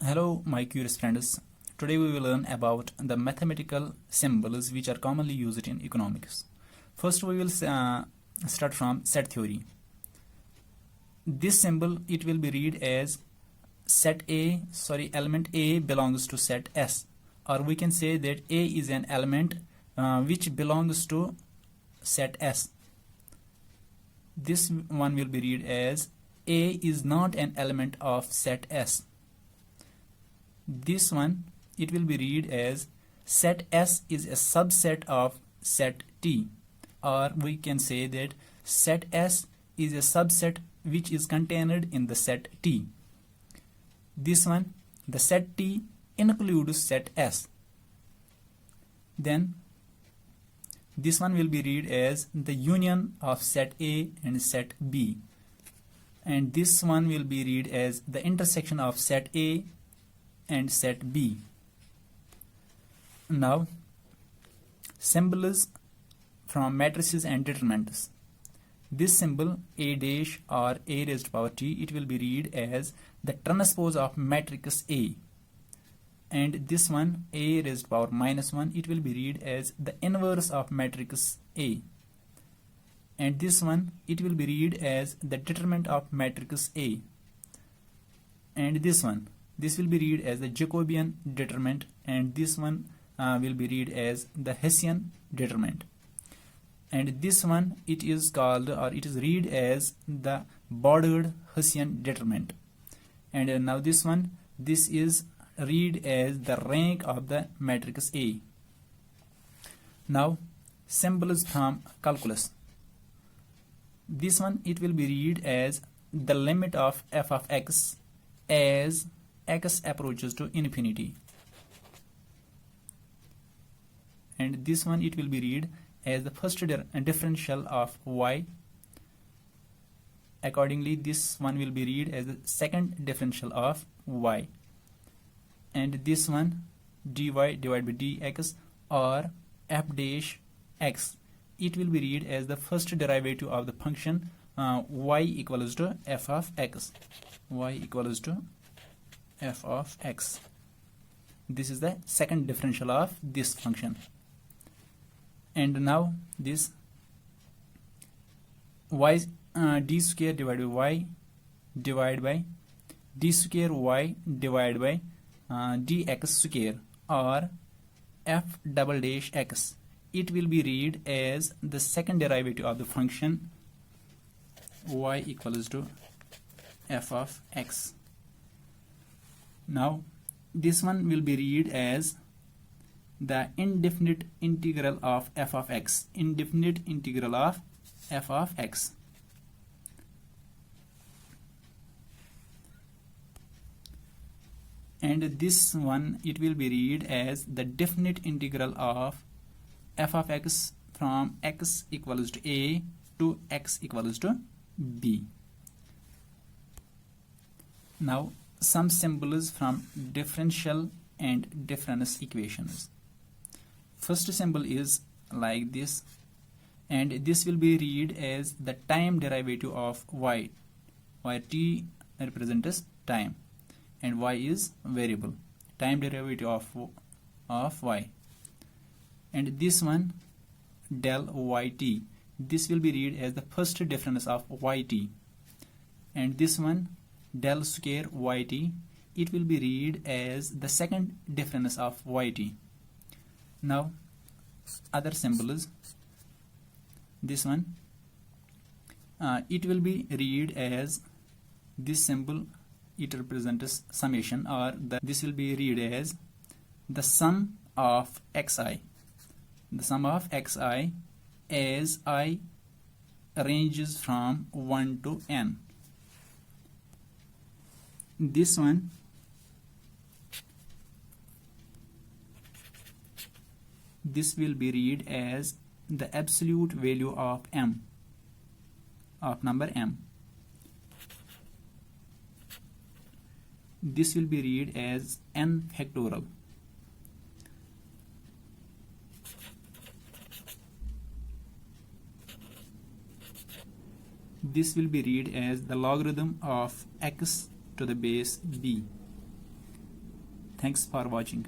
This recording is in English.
Hello, my curious friends. Today we will learn about the mathematical symbols which are commonly used in economics. First, we will start from set theory. This symbol it will be read as element A belongs to set S, or we can say that A is an element which belongs to set S. This one will be read as A is not an element of set S. This one it will be read as set S is a subset of set T, or we can say that set S is a subset which is contained in the set T. This one, the set T includes set S. Then this one will be read as the union of set A and set B, and this one will be read as the intersection of set A and set B. Now, symbols from matrices and determinants. This symbol A dash or A raised to power T, it will be read as the transpose of matrix A. And this one A raised to power -1, it will be read as the inverse of matrix A. And this one it will be read as the determinant of matrix A. And this will be read as the Jacobian determinant, and this one will be read as the Hessian determinant. And this one it is called, or it is read as the bordered Hessian determinant. And now this is read as the rank of the matrix A. Now, symbols from calculus. This one it will be read as the limit of f of x as x approaches to infinity. And this one it will be read as the first differential of y. Accordingly, this one will be read as the second differential of y. And this one dy divided by dx or f dash x, it will be read as the first derivative of the function y equals to f of x. Y equals to f of x. This is the second differential of this function. And now this y d square divided by y divided by d square y divided by dx square or f double dash x, it will be read as the second derivative of the function y equals to f of x. Now this one will be read as the indefinite integral of f of x. Indefinite integral of f of x. And this one it will be read as the definite integral of f of x from x equals to a to x equals to b. Now, some symbols from differential and difference equations. First symbol is like this, and this will be read as the time derivative of y, where t represents time and y is variable. Time derivative of y. And this one del yt, this will be read as the first difference of yt. And this one del square yt, it will be read as the second difference of yt. Now, other symbols. This one it will be read as this symbol, it represents summation, or this will be read as the sum of xi. The sum of xi as I ranges from 1 to n. This one this will be read as the absolute value of m, of number m. This will be read as n factorial. This will be read as the logarithm of x to the base b. Thanks for watching.